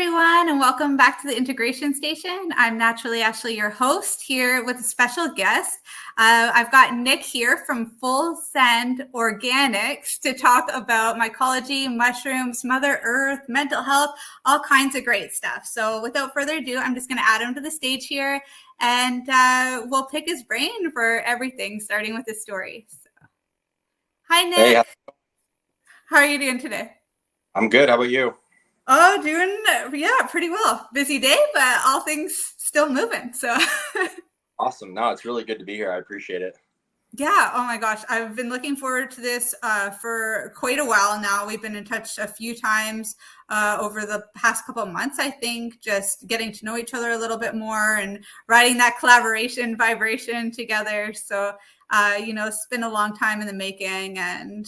everyone, and welcome back to the Integration Station. I'm naturally Ashley, your host, here with a special guest. I've got Nick here from Fullsend OrgaNicks to talk about mycology, mushrooms, Mother Earth, mental health, all kinds of great stuff. So without further ado, I'm just going to add him to the stage here, and we'll pick his brain for everything, starting with his story. So, hi, Nick. Hey, how are you doing today? I'm good. How about you? Oh, pretty well. Busy day, but all things still moving. So Awesome. No, it's really good to be here. I appreciate it. yeah. Oh my gosh. I've been looking forward to this for quite a while now. We've been in touch a few times over the past couple of months, I think, just getting to know each other a little bit more and riding that collaboration vibration together. So, it's been a long time in the making, and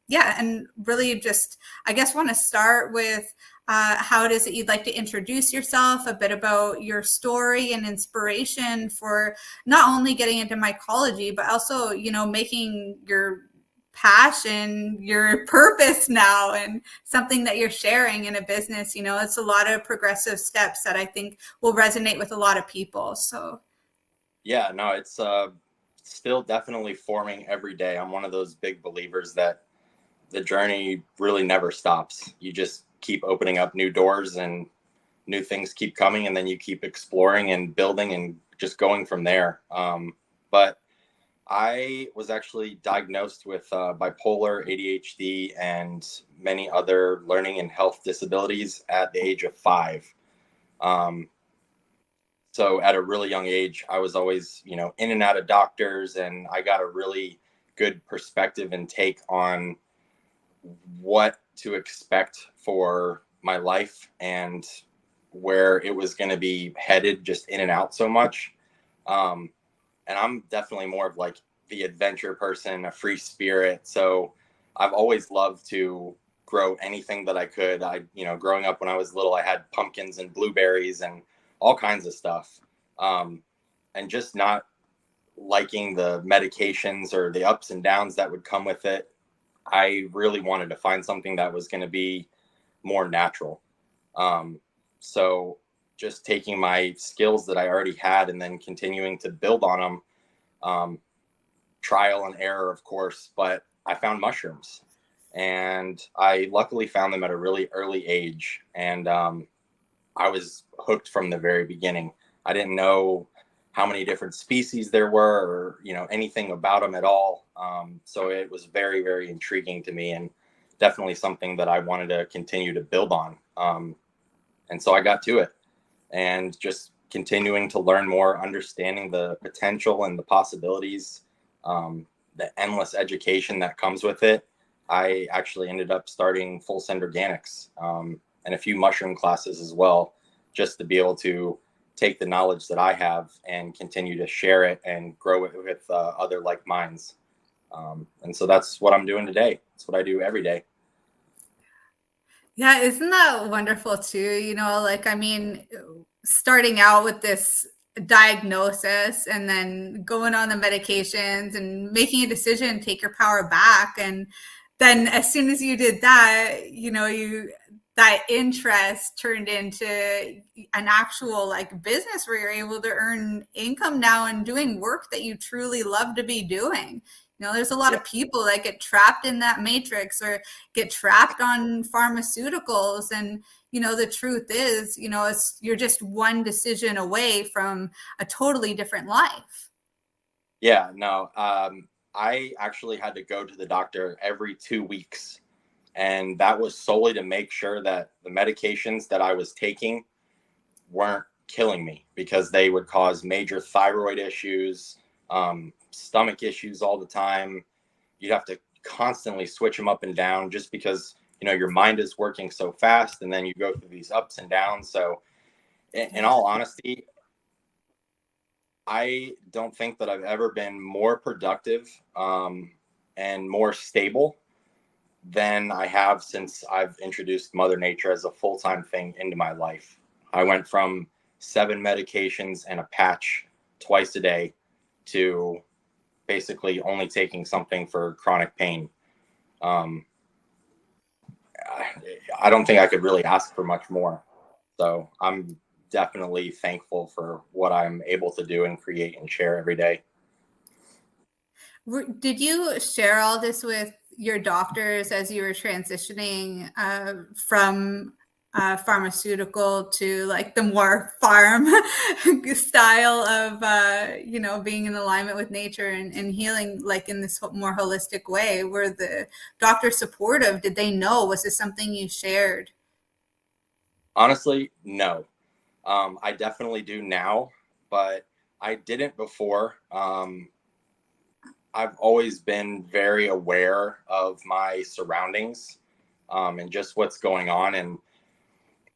yeah, and really just, I guess, want to start with how it is that you'd like to introduce yourself, a bit about your story and inspiration for not only getting into mycology, but also, making your passion your purpose now and something that you're sharing in a business. It's a lot of progressive steps that I think will resonate with a lot of people. So Yeah, no, it's still definitely forming every day. I'm one of those big believers that the journey really never stops. You just keep opening up new doors and new things keep coming, and then you keep exploring and building and just going from there. But I was actually diagnosed with bipolar, ADHD, and many other learning and health disabilities at the age of 5. So at a really young age, I was always, in and out of doctors, and I got a really good perspective and take on what to expect for my life and where it was going to be headed, just in and out so much. And I'm definitely more of like the adventure person, a free spirit. So I've always loved to grow anything that I could. Growing up when I was little, I had pumpkins and blueberries and all kinds of stuff. And just not liking the medications or the ups and downs that would come with it. I really wanted to find something that was going to be more natural. So just taking my skills that I already had and then continuing to build on them, trial and error, of course, but I found mushrooms, and I luckily found them at a really early age. And I was hooked from the very beginning. I didn't know how many different species there were, or anything about them at all. So it was very, very intriguing to me, and definitely something that I wanted to continue to build on. And so I got to it, and just continuing to learn more, understanding the potential and the possibilities, the endless education that comes with it. I actually ended up starting Fullsend OrgaNicks, and a few mushroom classes as well, just to be able to take the knowledge that I have and continue to share it and grow it with other like minds. And so that's what I'm doing today. That's what I do every day. yeah, isn't that wonderful too? Starting out with this diagnosis and then going on the medications and making a decision, take your power back. And then as soon as you did that, that interest turned into an actual business where you're able to earn income now and doing work that you truly love to be doing. There's a lot of people that get trapped in that matrix or get trapped on pharmaceuticals. And, the truth is, you're just one decision away from a totally different life. Yeah, no, I actually had to go to the doctor every 2 weeks. And that was solely to make sure that the medications that I was taking weren't killing me, because they would cause major thyroid issues, stomach issues all the time. You'd have to constantly switch them up and down just because, your mind is working so fast, and then you go through these ups and downs. So in all honesty, I don't think that I've ever been more productive and more stable than I have since I've introduced Mother Nature as a full-time thing into my life. I went from 7 medications and a patch twice a day to basically only taking something for chronic pain. I don't think I could really ask for much more. So I'm definitely thankful for what I'm able to do and create and share every day. Did you share all this with your doctors as you were transitioning from pharmaceutical to like the more farm style of being in alignment with nature and healing, like in this more holistic way? Were the doctors supportive? Did they know? Was this something you shared? Honestly, no. I definitely do now, but I didn't before. I've always been very aware of my surroundings, and just what's going on. And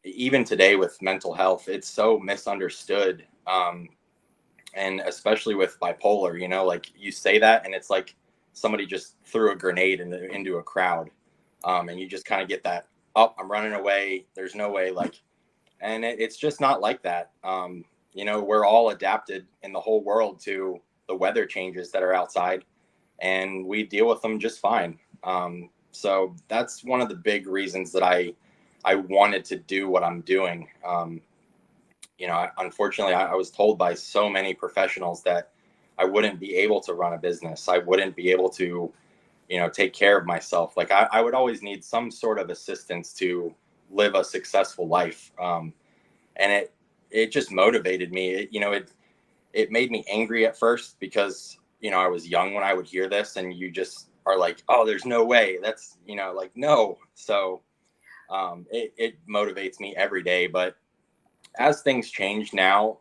even today with mental health, it's so misunderstood. And especially with bipolar, like you say that and it's like somebody just threw a grenade into a crowd. And you just kind of get that, oh, I'm running away. There's no way. And it's just not like that. We're all adapted in the whole world to the weather changes that are outside, and we deal with them just fine. So that's one of the big reasons that I wanted to do what I'm doing. Unfortunately, I was told by so many professionals that I wouldn't be able to run a business. I wouldn't be able to, take care of myself. Like I would always need some sort of assistance to live a successful life. And it just motivated me. It made me angry at first because, I was young when I would hear this, and you just are like, oh, there's no way. That's, like, no. So it motivates me every day. But as things change now,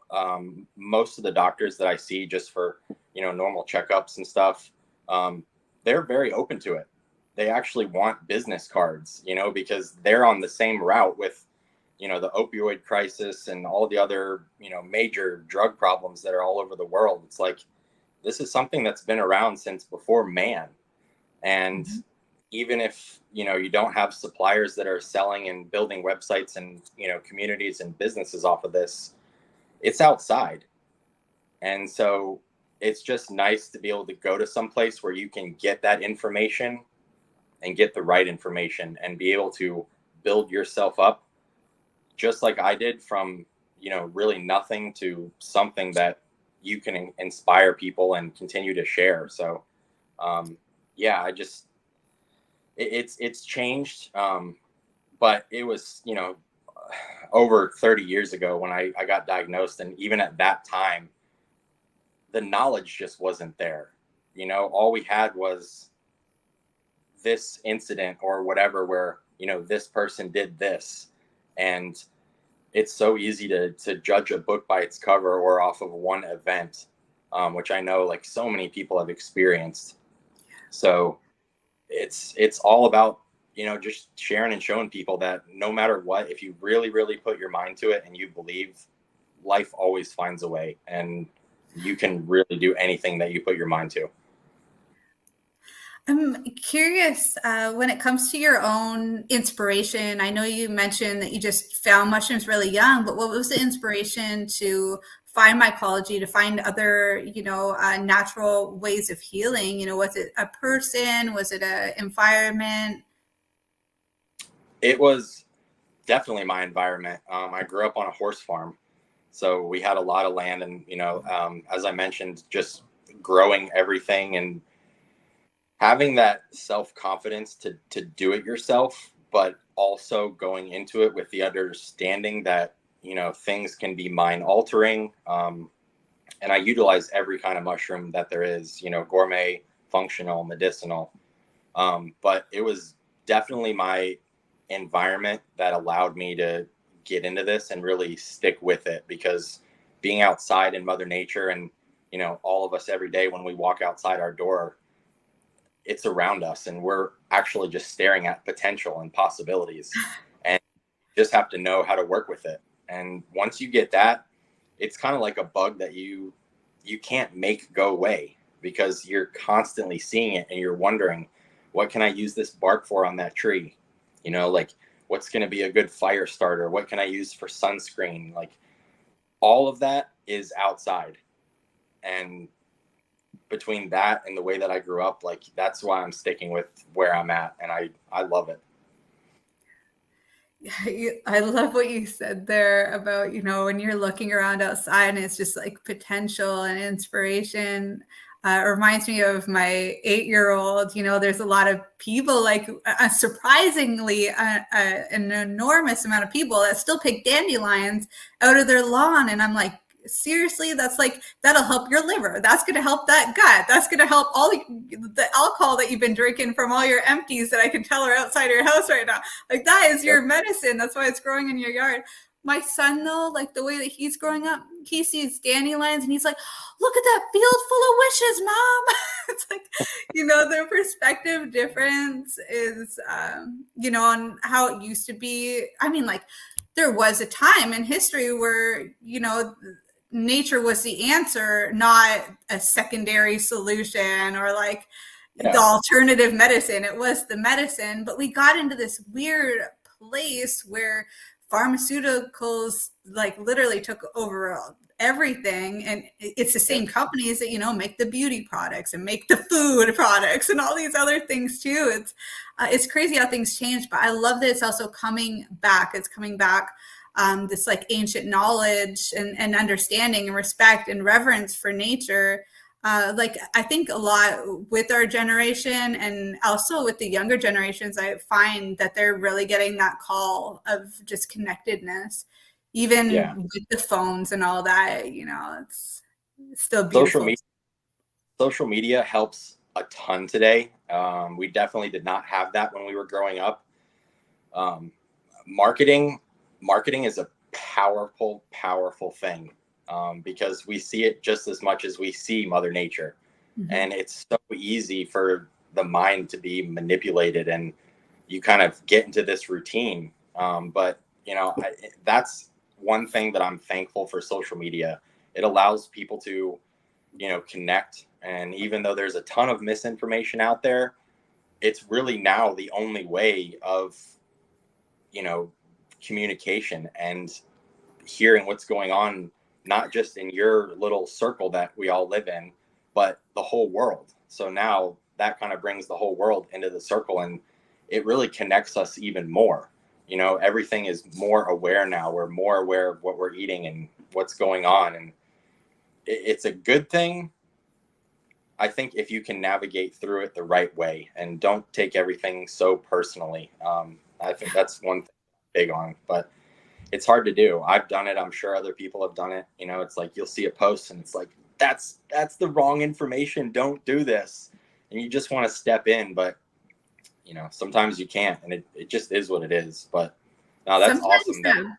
most of the doctors that I see just for, normal checkups and stuff, they're very open to it. They actually want business cards, because they're on the same route with, the opioid crisis and all the other, major drug problems that are all over the world. It's like, this is something that's been around since before man. And even if, you don't have suppliers that are selling and building websites and, communities and businesses off of this, it's outside. And so it's just nice to be able to go to some place where you can get that information and get the right information and be able to build yourself up just like I did from, really nothing to something that you can inspire people and continue to share. So, yeah, it's changed. But it was, over 30 years ago when I got diagnosed. And even at that time, the knowledge just wasn't there. All we had was this incident or whatever, where, this person did this. And it's so easy to judge a book by its cover or off of one event, which I know like so many people have experienced. So it's all about, just sharing and showing people that no matter what, if you really, really put your mind to it and you believe, life always finds a way, and you can really do anything that you put your mind to. I'm curious, when it comes to your own inspiration. I know you mentioned that you just found mushrooms really young, but what was the inspiration to find mycology, to find other, natural ways of healing? Was it a person? Was it an environment? It was definitely my environment. I grew up on a horse farm, so we had a lot of land, and as I mentioned, just growing everything and having that self-confidence to do it yourself, but also going into it with the understanding that, things can be mind altering. And I utilize every kind of mushroom that there is, gourmet, functional, medicinal. But it was definitely my environment that allowed me to get into this and really stick with it, because being outside in Mother Nature, and, all of us every day when we walk outside our door, it's around us, and we're actually just staring at potential and possibilities, and you just have to know how to work with it. And once you get that, it's kind of like a bug that you can't make go away, because you're constantly seeing it and you're wondering, what can I use this bark for on that tree? Like, what's going to be a good fire starter? What can I use for sunscreen? Like, all of that is outside. And between that and the way that I grew up, like, that's why I'm sticking with where I'm at, and I love it. I love what you said there about, when you're looking around outside and it's just like potential and inspiration. It reminds me of my 8-year-old. There's a lot of people, like surprisingly, an enormous amount of people that still pick dandelions out of their lawn. And I'm like, seriously, that's like, that'll help your liver. That's going to help that gut. That's going to help all the alcohol that you've been drinking from all your empties that I can tell are outside your house right now. Like, that is your medicine. That's why it's growing in your yard. My son, though, like the way that he's growing up, he sees dandelions and he's like, look at that field full of wishes, Mom. It's like, their perspective difference is, on how it used to be. I mean, like, there was a time in history where, nature was the answer, not a secondary solution or like the alternative medicine. It was the medicine, but we got into this weird place where pharmaceuticals like literally took over everything, and it's the same companies that make the beauty products and make the food products and all these other things too. It's crazy how things change, but I love that it's also coming back. It's coming back, this like ancient knowledge and understanding and respect and reverence for nature. Like, I think a lot with our generation and also with the younger generations, I find that they're really getting that call of just connectedness, even with the phones and all that. It's still beautiful. Social media helps a ton today. We definitely did not have that when we were growing up. Marketing is a powerful thing, because we see it just as much as we see Mother Nature. Mm-hmm. And it's so easy for the mind to be manipulated, and you kind of get into this routine. But that's one thing that I'm thankful for social media. It allows people to, connect. And even though there's a ton of misinformation out there, it's really now the only way of, communication and hearing what's going on, not just in your little circle that we all live in, but the whole world. So now that kind of brings the whole world into the circle, and it really connects us even more. Everything is more aware now. We're more aware of what we're eating and what's going on. And it's a good thing, I think, if you can navigate through it the right way and don't take everything so personally. I think that's one thing I'm big on, but it's hard to do. I've done it. I'm sure other people have done it. It's like, you'll see a post and it's like, that's the wrong information. Don't do this. And you just want to step in, but sometimes you can't, and it just is what it is. But no, that's awesome.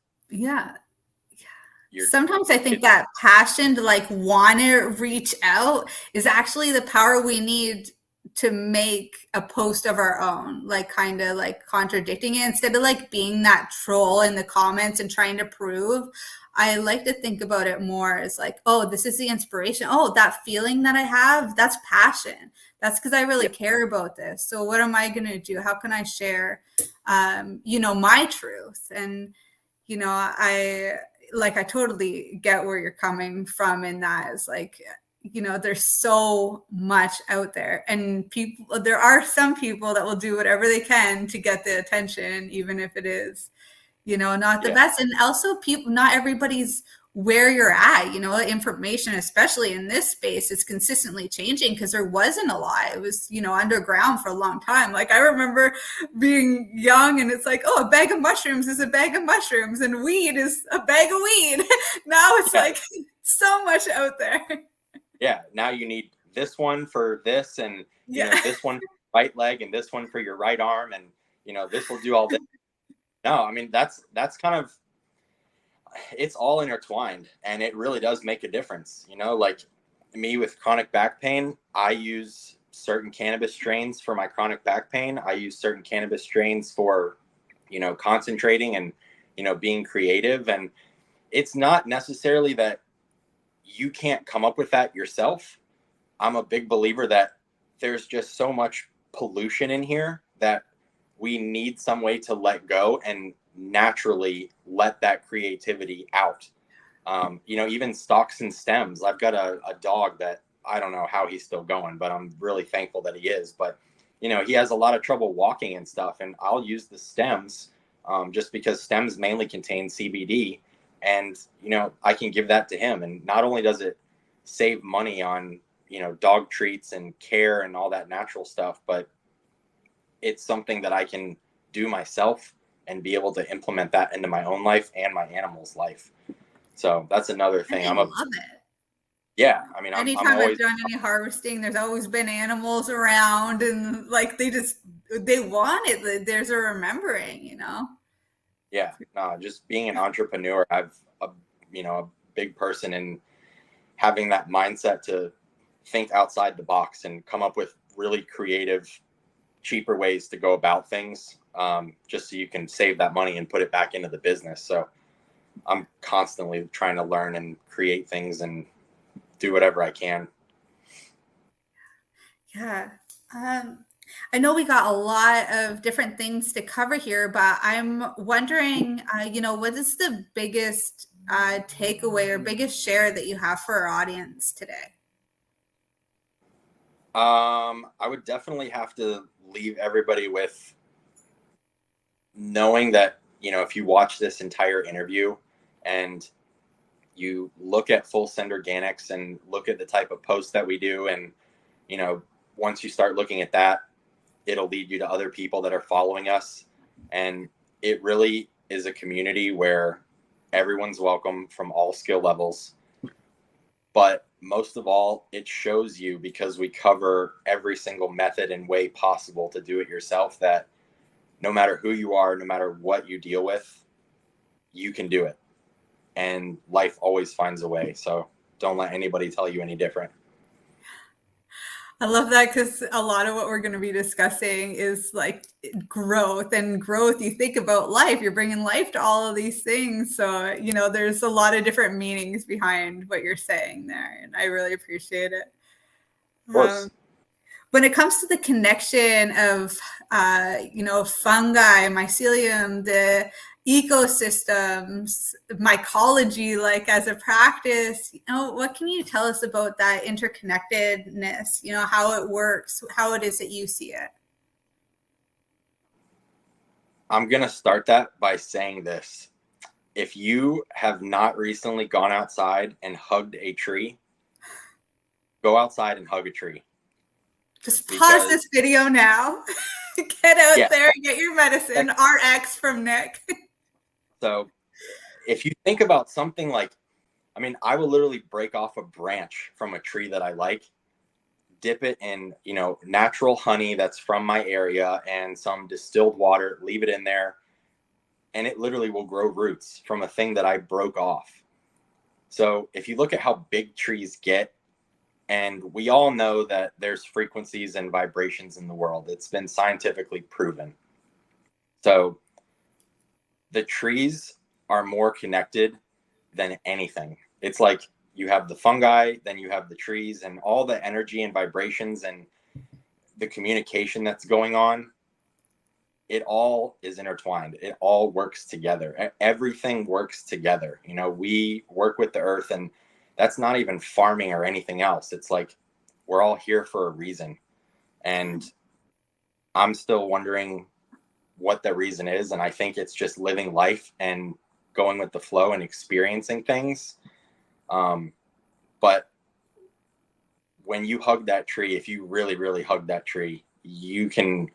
Sometimes I think that passion to like want to reach out is actually the power we need to make a post of our own, like kind of like contradicting it instead of like being that troll in the comments and trying to prove. I like to think about it more as like, oh, this is the inspiration. Oh, that feeling that I have, that's passion. That's because I really care about this. So what am I going to do? How can I share, my truth? And, I totally get where you're coming from in that. Is like, there's so much out there, and there are some people that will do whatever they can to get the attention, even if it is, not the best. And also not everybody's where you're at, information, especially in this space, is consistently changing because there wasn't a lot. It was, underground for a long time. Like, I remember being young and it's like, oh, a bag of mushrooms is a bag of mushrooms and weed is a bag of weed. Now it's like so much out there. Yeah. Now you need this one for this, and this one for your right leg and this one for your right arm. And, this will do all this. No, I mean, that's kind of, it's all intertwined, and it really does make a difference. Like me with chronic back pain, I use certain cannabis strains for my chronic back pain. I use certain cannabis strains for, concentrating and, being creative. And it's not necessarily that you can't come up with that yourself. I'm a big believer that there's just so much pollution in here that we need some way to let go and naturally let that creativity out. Even stalks and stems. I've got a dog that I don't know how he's still going, but I'm really thankful that he is. But, he has a lot of trouble walking and stuff. And I'll use the stems just because stems mainly contain CBD, and I can give that to him, and not only does it save money on dog treats and care and all that natural stuff, but it's something that I can do myself and be able to implement that into my own life and my animal's life. So that's another thing. I love it. Yeah, I mean, I'm Anytime I've always, done any harvesting, there's always been animals around, and like they want it. There's a remembering. yeah, no, just being an entrepreneur, I've a big person in having that mindset to think outside the box and come up with really creative, cheaper ways to go about things, just so you can save that money and put it back into the business. So I'm constantly trying to learn and create things and do whatever I can. Yeah. I know we got a lot of different things to cover here, but I'm wondering, what is the biggest takeaway or biggest share that you have for our audience today? I would definitely have to leave everybody with knowing that, if you watch this entire interview and you look at Fullsend Organics and look at the type of posts that we do, and, once you start looking at that, it'll lead you to other people that are following us. And it really is a community where everyone's welcome from all skill levels. But most of all, it shows you, because we cover every single method and way possible to do it yourself, that no matter who you are, no matter what you deal with, you can do it. And life always finds a way. So don't let anybody tell you any different. I love that, because a lot of what we're going to be discussing is like growth, and growth. You think about life, you're bringing life to all of these things. So, there's a lot of different meanings behind what you're saying there. And I really appreciate it. Of course. When it comes to the connection of, fungi, mycelium, the ecosystems, mycology, like as a practice, what can you tell us about that interconnectedness, how it works, how it is that you see it? I'm going to start that by saying this. If you have not recently gone outside and hugged a tree, go outside and hug a tree. Just pause this video now. Get out there, get your medicine, RX from Nick. So if you think about something like, I will literally break off a branch from a tree that I like, dip it in, natural honey that's from my area and some distilled water, leave it in there, and it literally will grow roots from a thing that I broke off. So if you look at how big trees get, and we all know that there's frequencies and vibrations in the world. It's been scientifically proven. So the trees are more connected than anything. It's like you have the fungi, then you have the trees, and all the energy and vibrations and the communication that's going on. It all is intertwined. It all works together. Everything works together. We work with the earth, and that's not even farming or anything else. It's like we're all here for a reason. And I'm still wondering what the reason is. And I think it's just living life and going with the flow and experiencing things. But when you hug that tree, if you really, really hug that tree, you can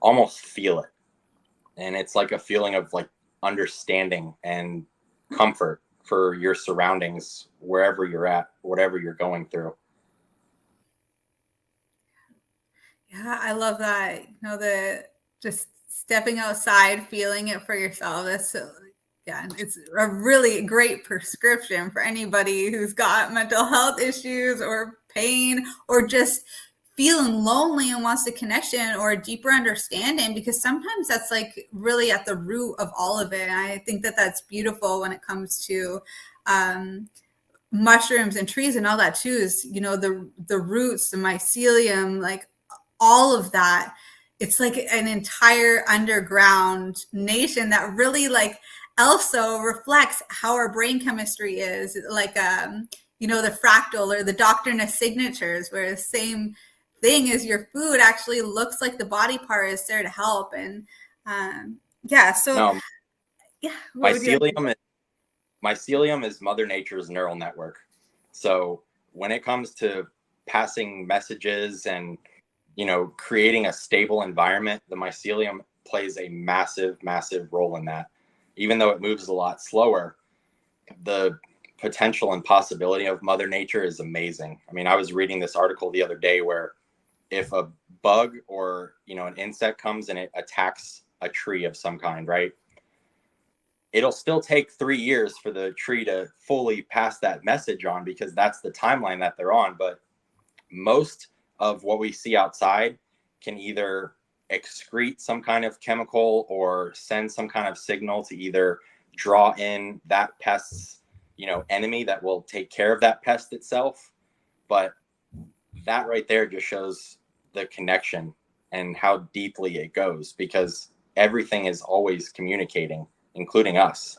almost feel it. And it's like a feeling of like understanding and comfort for your surroundings, wherever you're at, whatever you're going through. Yeah, I love that. The just stepping outside, feeling it for yourself. That's so, yeah, it's a really great prescription for anybody who's got mental health issues or pain, or just feeling lonely and wants a connection or a deeper understanding, because sometimes that's like really at the root of all of it. And I think that that's beautiful when it comes to mushrooms and trees and all that too, is, the roots, the mycelium, like all of that. It's like an entire underground nation that really like also reflects how our brain chemistry is, like the fractal or the doctrinal signatures, where the same thing as your food actually looks like the body part is there to help. And so No, Yeah. What would you like to Mycelium is, mycelium is Mother Nature's neural network. So when it comes to passing messages and, creating a stable environment, the mycelium plays a massive, massive role in that. Even though it moves a lot slower, the potential and possibility of Mother Nature is amazing. I mean, I was reading this article the other day where if a bug or, an insect comes and it attacks a tree of some kind, right? It'll still take 3 years for the tree to fully pass that message on, because that's the timeline that they're on. But most of what we see outside can either excrete some kind of chemical or send some kind of signal to either draw in that pest's, enemy that will take care of that pest itself. But that right there just shows the connection and how deeply it goes, because everything is always communicating, including us.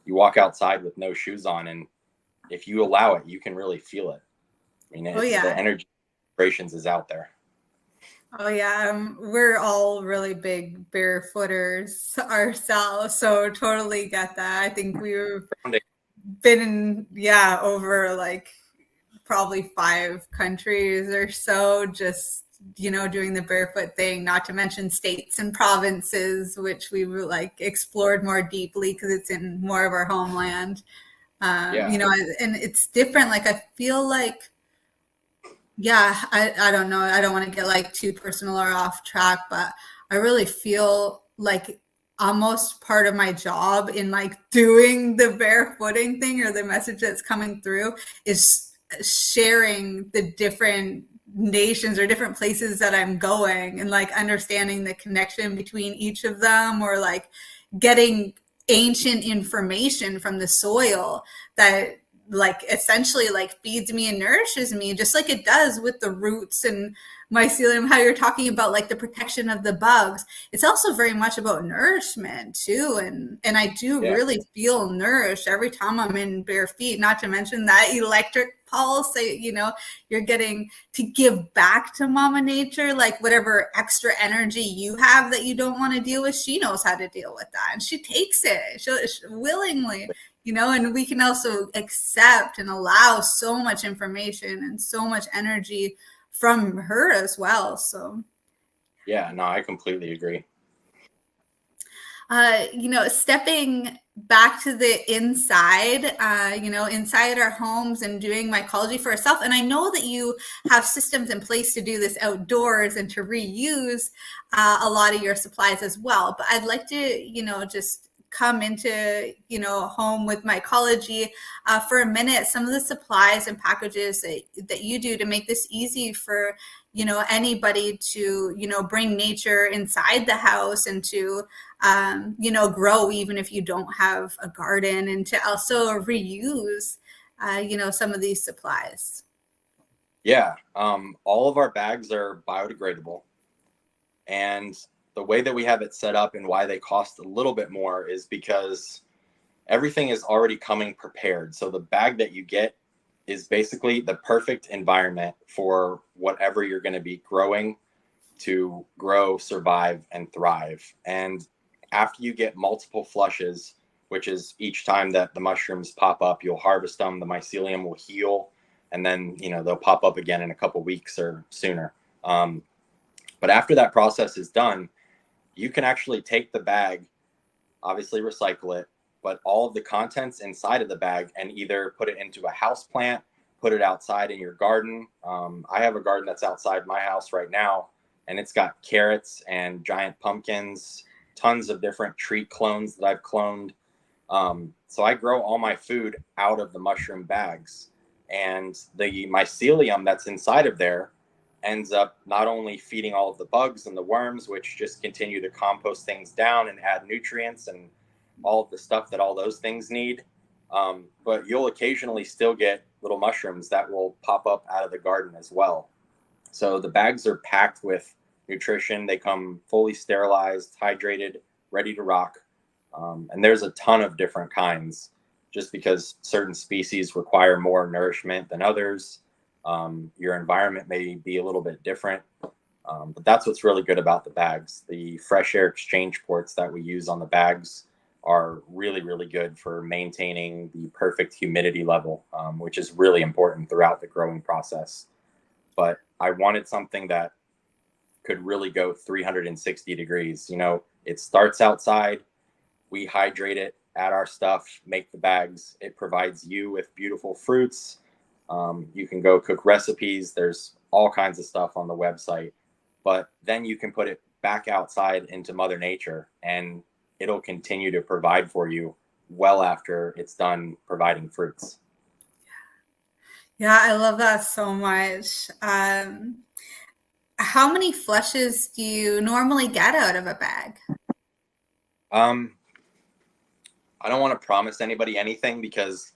You walk outside with no shoes on, and if you allow it, you can really feel it. I mean, Oh the yeah. energy vibrations is out there. Oh yeah, we're all really big barefooters ourselves, so totally get that. I think we've been in, yeah, over like probably 5 countries or so, just doing the barefoot thing. Not to mention states and provinces, which we were like explored more deeply because it's in more of our homeland. Yeah. And it's different. Like I feel like, yeah, I don't know. I don't want to get like too personal or off track, but I really feel like almost part of my job in like doing the barefooting thing or the message that's coming through is sharing the different nations or different places that I'm going and like understanding the connection between each of them, or like getting ancient information from the soil that like essentially like feeds me and nourishes me, just like it does with the roots and mycelium. How you're talking about like the protection of the bugs, it's also very much about nourishment too. And I do Yeah. really feel nourished every time I'm in bare feet. Not to mention that electric pulse, you're getting to give back to Mama Nature, like whatever extra energy you have that you don't want to deal with, she knows how to deal with that, and she takes it, she'll willingly, and we can also accept and allow so much information and so much energy from her as well. So, Yeah, no, I completely agree. stepping back to the inside, inside our homes and doing mycology for ourselves. And I know that you have systems in place to do this outdoors and to reuse a lot of your supplies as well. But I'd like to, just come into, home with mycology for a minute. Some of the supplies and packages that you do to make this easy for, anybody to, bring nature inside the house and to, grow even if you don't have a garden, and to also reuse, some of these supplies. Yeah. All of our bags are biodegradable. And the way that we have it set up and why they cost a little bit more is because everything is already coming prepared. So the bag that you get is basically the perfect environment for whatever you're going to be growing to grow, survive, and thrive. And after you get multiple flushes, which is each time that the mushrooms pop up, you'll harvest them, the mycelium will heal, and then, they'll pop up again in a couple weeks or sooner. But after that process is done, you can actually take the bag, obviously recycle it, but all of the contents inside of the bag, and either put it into a house plant, put it outside in your garden. I have a garden that's outside my house right now, and it's got carrots and giant pumpkins, tons of different tree clones that I've cloned. So I grow all my food out of the mushroom bags, and the mycelium that's inside of there ends up not only feeding all of the bugs and the worms, which just continue to compost things down and add nutrients and all of the stuff that all those things need. But you'll occasionally still get little mushrooms that will pop up out of the garden as well. So the bags are packed with nutrition. They come fully sterilized, hydrated, ready to rock. And there's a ton of different kinds, just because certain species require more nourishment than others. Your environment may be a little bit different. But that's what's really good about the bags. The fresh air exchange ports that we use on the bags are really, really good for maintaining the perfect humidity level, which is really important throughout the growing process. But I wanted something that could really go 360 degrees. You know, it starts outside, we hydrate it, add our stuff, make the bags. It provides you with beautiful fruits. You can go cook recipes. There's all kinds of stuff on the website, but then you can put it back outside into Mother Nature, and it'll continue to provide for you well after it's done providing fruits. Yeah, I love that so much. How many flushes do you normally get out of a bag? Um, I don't want to promise anybody anything because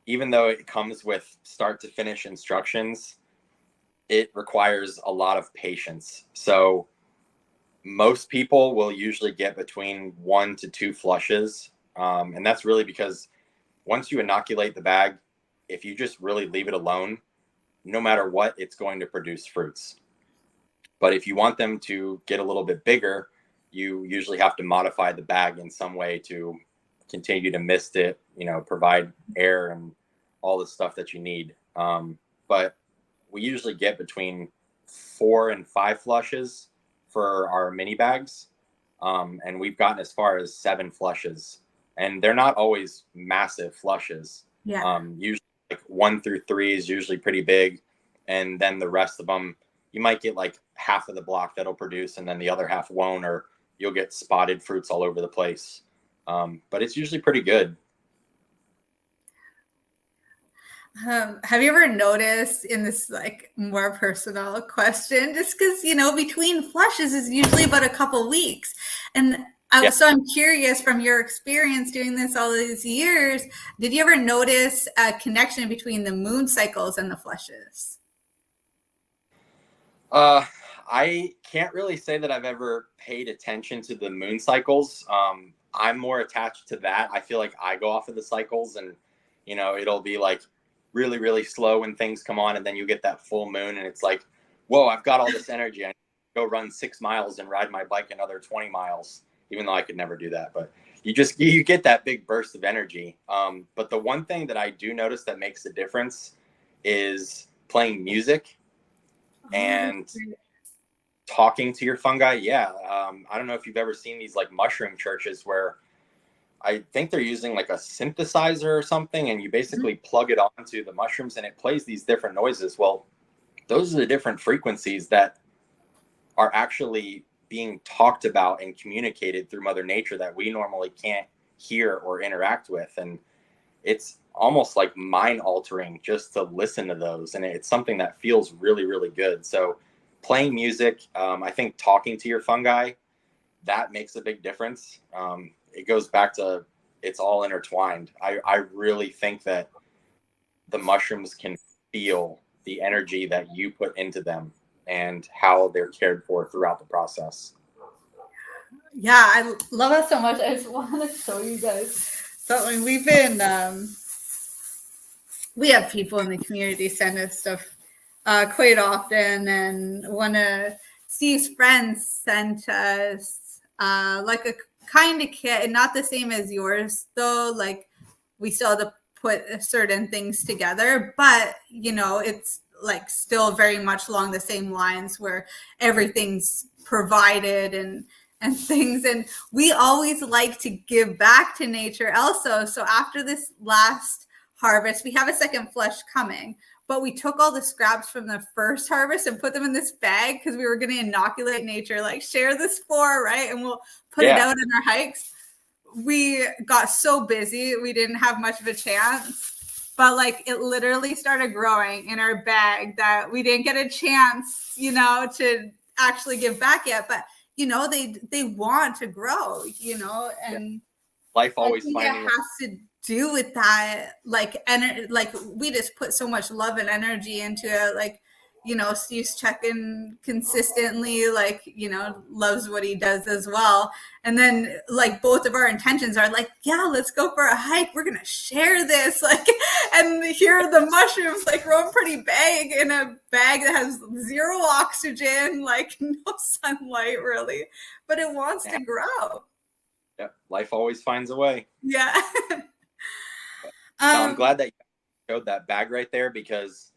even though it comes with start to finish instructions, it requires a lot of patience. So most people will usually get between 1 to 2 flushes. And that's really because once you inoculate the bag, if you just really leave it alone, no matter what, it's going to produce fruits. But if you want them to get a little bit bigger, you usually have to modify the bag in some way to continue to mist it, you know, provide air and all the stuff that you need. But we usually get between 4 and 5 flushes for our mini bags. And we've gotten as far as 7 flushes. And they're not always massive flushes. Yeah. Usually like 1 through 3 is usually pretty big. And then the rest of them, you might get like half of the block that'll produce and then the other half won't, or you'll get spotted fruits all over the place. But it's usually pretty good. Have you ever noticed in this like more personal question, just because, you know, between flushes is usually about a couple weeks. And Yeah. so I'm curious from your experience doing this all these years, did you ever notice a connection between the moon cycles and the flushes? I can't really say that I've ever paid attention to the moon cycles. I'm more attached to that. I feel like I go off of the cycles, and you know, it'll be like really, really slow when things come on, and then you get that full moon, and it's like, whoa, I've got all this energy. I go run 6 miles and ride my bike another 20 miles, even though I could never do that. But you get that big burst of energy. But the one thing that I do notice that makes a difference is playing music and talking to your fungi. Yeah. I don't know if you've ever seen these like mushroom churches where I think they're using like a synthesizer or something, and you basically plug it onto the mushrooms and it plays these different noises. Well, those are the different frequencies that are actually being talked about and communicated through Mother Nature that we normally can't hear or interact with. And it's almost like mind altering just to listen to those. And it's something that feels really, really good. So playing music, I think talking to your fungi, that makes a big difference. It goes back to it's all intertwined. I really think that the mushrooms can feel the energy that you put into them and how they're cared for throughout the process. Yeah, I love that so much. I just want to show you guys something. We have people in the community send us stuff quite often, and one of Steve's friends sent us like a kind of kit, and not the same as yours though. Like we still have to put certain things together, but you know, it's like still very much along the same lines where everything's provided and things. And we always like to give back to nature also. So after this last harvest, we have a second flush coming, but we took all the scraps from the first harvest and put them in this bag because we were going to inoculate nature, like share this spore, right? And we'll put it out in our hikes. We got so busy, we didn't have much of a chance, but like it literally started growing in our bag that we didn't get a chance, you know, to actually give back yet. But you know, they want to grow, you know, and life I always think it finding has to do with that, like, like we just put so much love and energy into it. Like, you know, Steve's checking consistently, like, you know, loves what he does as well. And then like both of our intentions are like, yeah, let's go for a hike. We're gonna share this, like, and here are the mushrooms like growing pretty big in a bag that has zero oxygen, like no sunlight really, but it wants to grow. Yep. Life always finds a way. Yeah. No, I'm um, glad that you showed that bag right there, because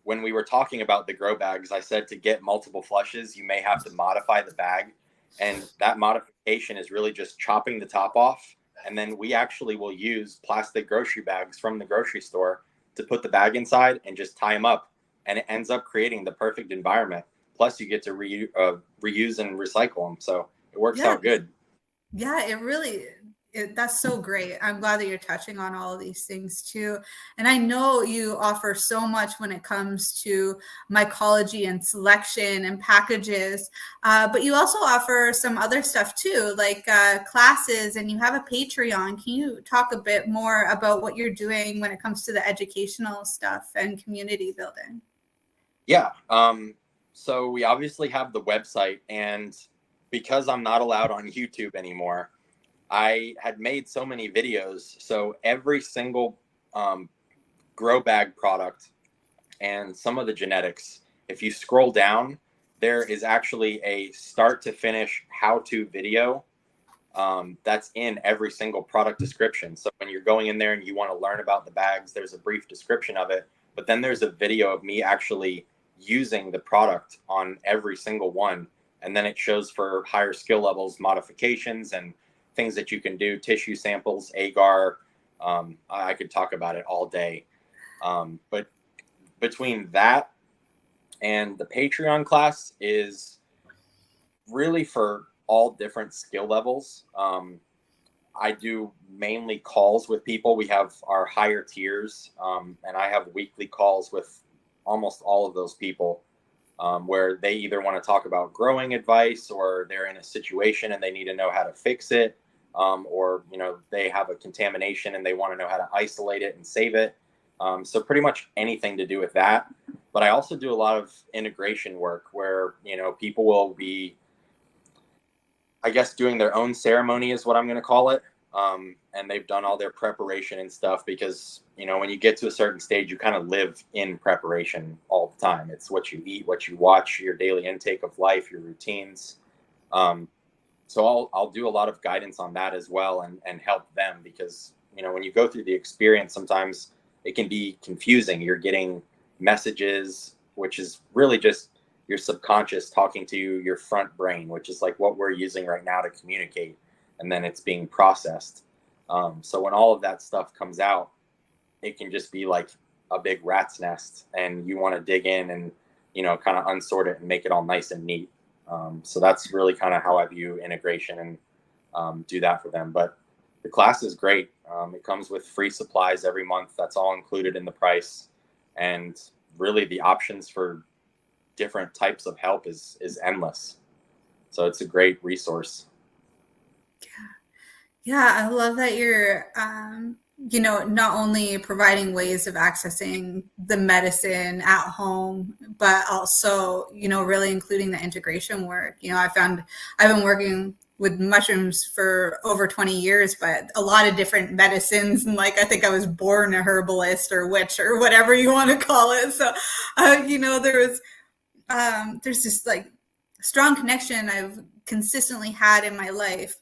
when we were talking about the grow bags, I said to get multiple flushes, you may have to modify the bag. And that modification is really just chopping the top off. And then we actually will use plastic grocery bags from the grocery store to put the bag inside and just tie them up. And it ends up creating the perfect environment. Plus, you get to reuse and recycle them. So it works yeah. out good. Yeah, it really that's so great. I'm glad that you're touching on all of these things too. And I know you offer so much when it comes to mycology and selection and packages, but you also offer some other stuff too, like classes, and you have a Patreon. Can you talk a bit more about what you're doing when it comes to the educational stuff and community building? Yeah. So we obviously have the website, and because I'm not allowed on YouTube anymore, I had made so many videos. So every single um, grow bag product and some of the genetics, if you scroll down, there is actually a start to finish how to video that's in every single product description. So when you're going in there and you want to learn about the bags, there's a brief description of it, but then there's a video of me actually using the product on every single one. And then it shows for higher skill levels, modifications and things that you can do, tissue samples, agar. I could talk about it all day. But between that and the Patreon class is really for all different skill levels. I do mainly calls with people. We have our higher tiers, and I have weekly calls with almost all of those people, where they either want to talk about growing advice, or they're in a situation and they need to know how to fix it, or they have a contamination and they want to know how to isolate it and save it. So pretty much anything to do with that. But I also do a lot of integration work where people will be, I guess, doing their own ceremony is what I'm going to call it. And they've done all their preparation and stuff, because, when you get to a certain stage, you kind of live in preparation all the time. It's what you eat, what you watch, your daily intake of life, your routines. So I'll do a lot of guidance on that as well, and help them, because, when you go through the experience, sometimes it can be confusing. You're getting messages, which is really just your subconscious talking to your front brain, which is like what we're using right now to communicate, and then it's being processed. So when all of that stuff comes out, it can just be like a big rat's nest, and you want to dig in and kind of unsort it and make it all nice and neat. So that's really kind of how I view integration, and do that for them. But the class is great. It comes with free supplies every month. That's all included in the price, and really the options for different types of help is endless. So it's a great resource. Yeah, I love that you're, not only providing ways of accessing the medicine at home, but also, really including the integration work. I've been working with mushrooms for over 20 years, but a lot of different medicines. And like, I think I was born a herbalist or witch or whatever you want to call it. So, there's this like strong connection I've consistently had in my life.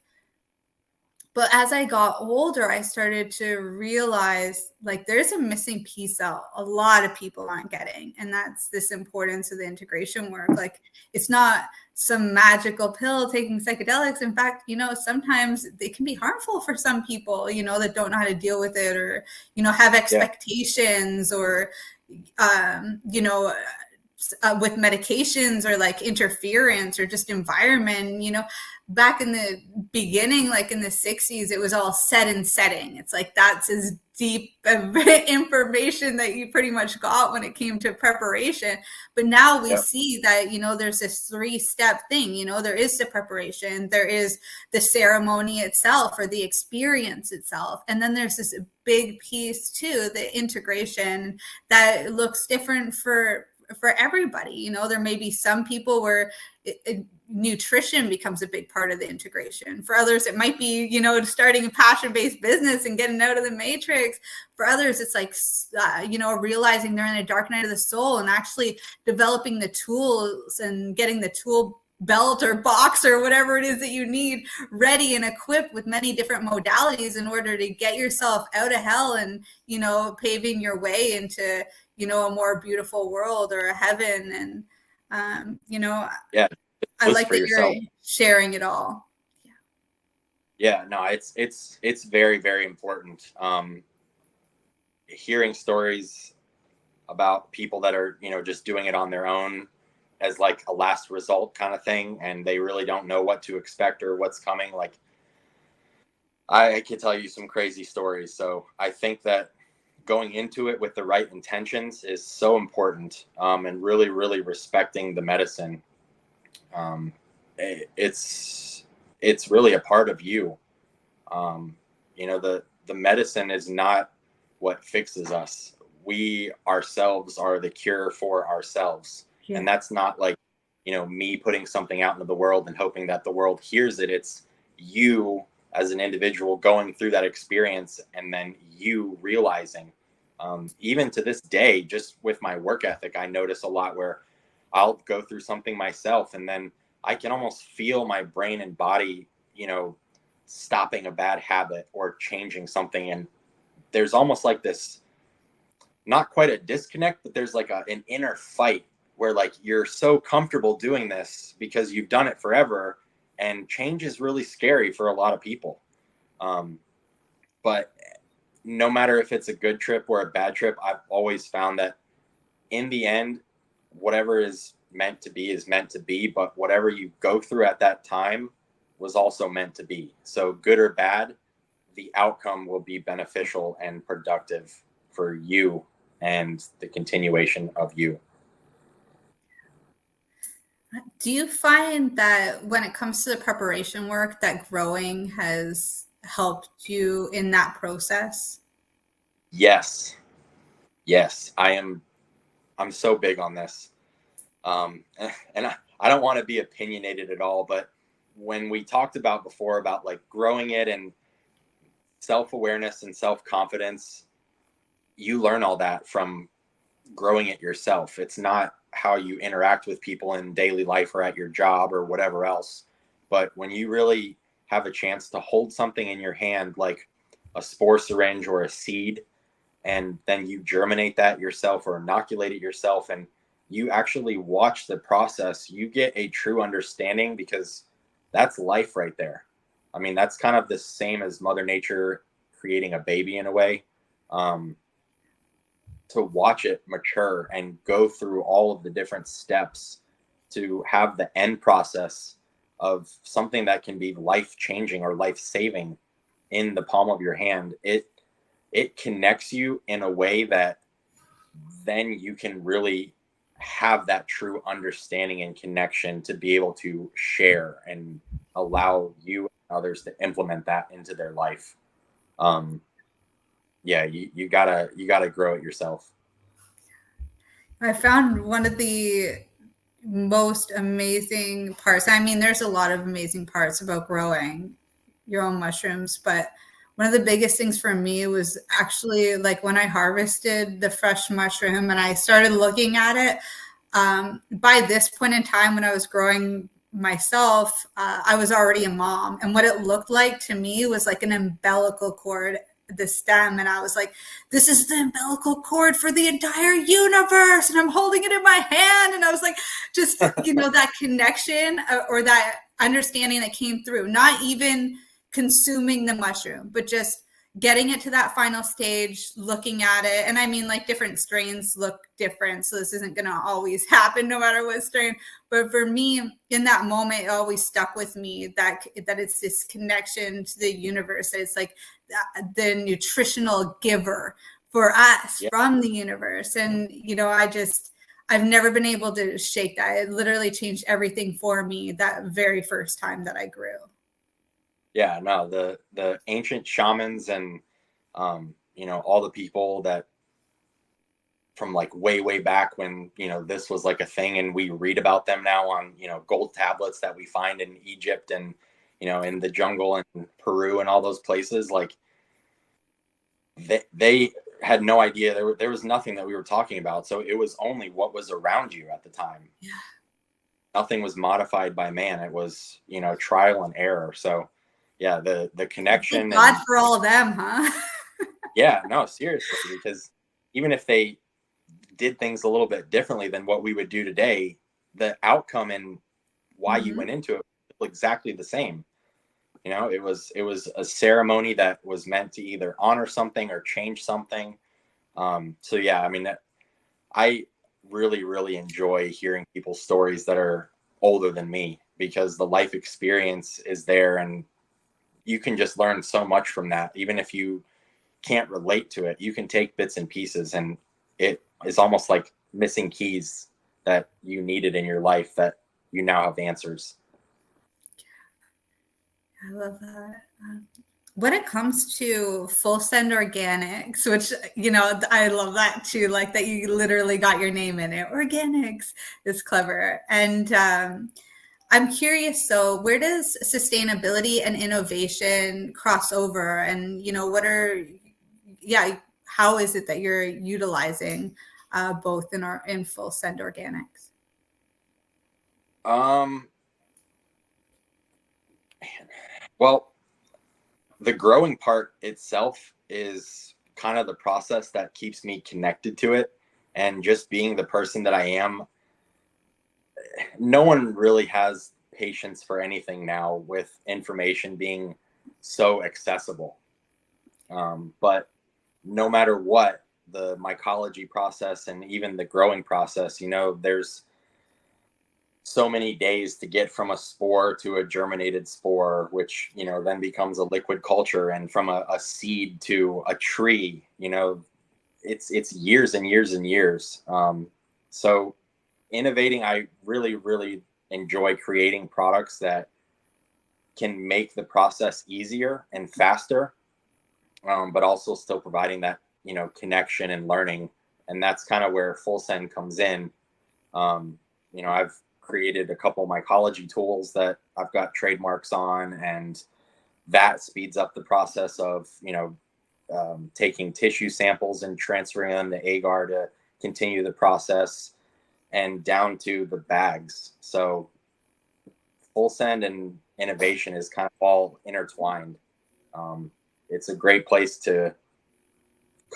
But as I got older, I started to realize like there's a missing piece out a lot of people aren't getting. And that's this importance of the integration work. Like it's not some magical pill taking psychedelics. In fact, sometimes they can be harmful for some people, that don't know how to deal with it, or, have Yeah. expectations, or, with medications, or like interference, or just environment. Back in the beginning, like in the 60s, it was all set and setting. It's like that's as deep of information that you pretty much got when it came to preparation. But now we Yep. see that, there's this 3-step thing. There is the preparation, there is the ceremony itself, or the experience itself, and then there's this big piece too, the integration, that looks different for everybody. There may be some people where nutrition becomes a big part of the integration. For others, it might be, starting a passion-based business and getting out of the matrix. For others, it's like, realizing they're in a dark night of the soul and actually developing the tools and getting the tool belt or box or whatever it is that you need ready and equipped with many different modalities in order to get yourself out of hell and, paving your way into, a more beautiful world or a heaven. And, Yeah, I just like for that you're yourself. sharing it all. Yeah, no, it's very, very important. Hearing stories about people that are, just doing it on their own as like a last result kind of thing, and they really don't know what to expect or what's coming. Like, I could tell you some crazy stories. So I think that going into it with the right intentions is so important, and really, really respecting the medicine. Um, it's really a part of you. Um, the medicine is not what fixes us. We ourselves are the cure for ourselves. Yeah. And that's not like, me putting something out into the world and hoping that the world hears it. It's you as an individual going through that experience and then you realizing, even to this day, just with my work ethic, I notice a lot where I'll go through something myself and then I can almost feel my brain and body, stopping a bad habit or changing something. And there's almost like this, not quite a disconnect, but there's like an inner fight where like you're so comfortable doing this because you've done it forever, and change is really scary for a lot of people. But no matter if it's a good trip or a bad trip, I've always found that in the end, whatever is meant to be, but whatever you go through at that time was also meant to be. So good or bad, the outcome will be beneficial and productive for you and the continuation of you. Do you find that when it comes to the preparation work, that growing has helped you in that process? Yes. Yes. I'm so big on this. And I don't want to be opinionated at all, but when we talked about before about like growing it and self-awareness and self-confidence, you learn all that from growing it yourself. It's not how you interact with people in daily life or at your job or whatever else. But when you really have a chance to hold something in your hand, like a spore syringe or a seed, and then you germinate that yourself or inoculate it yourself, and you actually watch the process, you get a true understanding, because that's life right there. I mean, that's kind of the same as Mother Nature creating a baby in a way. Um, to watch it mature and go through all of the different steps to have the end process of something that can be life changing or life saving in the palm of your hand, it connects you in a way that then you can really have that true understanding and connection to be able to share and allow you and others to implement that into their life. um yeah, you gotta grow it yourself. I found one of the most amazing parts. I mean, there's a lot of amazing parts about growing your own mushrooms, but one of the biggest things for me was actually like when I harvested the fresh mushroom and I started looking at it. By this point in time, when I was growing myself, I was already a mom. And what it looked like to me was like an umbilical cord, the stem. And I was like, this is the umbilical cord for the entire universe. And I'm holding it in my hand. And I was like, just, that connection or that understanding that came through, not even consuming the mushroom, but just getting it to that final stage, looking at it. And I mean, like different strains look different. So this isn't going to always happen no matter what strain. But for me, in that moment, it always stuck with me that it's this connection to the universe. It's like the nutritional giver for us Yeah. from the universe. And, I've never been able to shake that. It literally changed everything for me that very first time that I grew. Yeah, no, the ancient shamans and all the people that from like way back when, this was like a thing, and we read about them now on, gold tablets that we find in Egypt and, in the jungle in Peru and all those places. Like they had no idea there was nothing that we were talking about. So it was only what was around you at the time. Yeah. nothing was modified by man. It was, trial and error. So yeah, the Thank connection God and for all of them, huh? yeah, no, seriously, because even if they did things a little bit differently than what we would do today, the outcome and why you Hmm. went into it was exactly the same. It was a ceremony that was meant to either honor something or change something. So yeah, I mean, I really, really enjoy hearing people's stories that are older than me, because the life experience is there, and you can just learn so much from that. Even if you can't relate to it, you can take bits and pieces, and it is almost like missing keys that you needed in your life that you now have answers. I love that. When it comes to Fullsend Organics, which, I love that too, like that you literally got your name in it. Organics is clever. And I'm curious, so where does sustainability and innovation cross over? And, yeah, how is it that you're utilizing both in Fullsend Organics? Um, well, the growing part itself is kind of the process that keeps me connected to it. And just being the person that I am, no one really has patience for anything now with information being so accessible. But no matter what, the mycology process and even the growing process, there's so many days to get from a spore to a germinated spore, which then becomes a liquid culture, and from a seed to a tree. It's years and years and years. So innovating, I really, really enjoy creating products that can make the process easier and faster, but also still providing that connection and learning. And that's kind of where Fullsend comes in. I've created a couple of mycology tools that I've got trademarks on, and that speeds up the process of taking tissue samples and transferring them to agar to continue the process, and down to the bags. So Fullsend and innovation is kind of all intertwined. Um, it's a great place to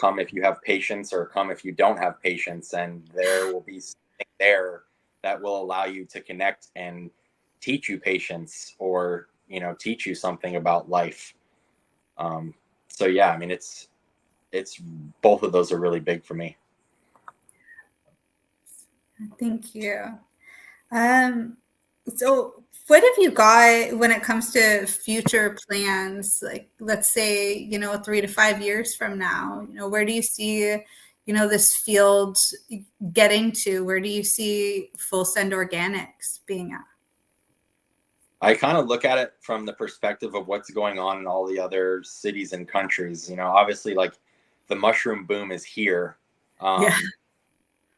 come if you have patience, or come if you don't have patience, and there will be something there that will allow you to connect and teach you patience, or teach you something about life. um, so yeah, I mean, it's both of those are really big for me. Thank you. Um, so what have you got when it comes to future plans? Like, let's say, 3 to 5 years from now, where do you see, this field getting to? Where do you see Full Send Organics being at? I kind of look at it from the perspective of what's going on in all the other cities and countries. Obviously, like, the mushroom boom is here. Yeah.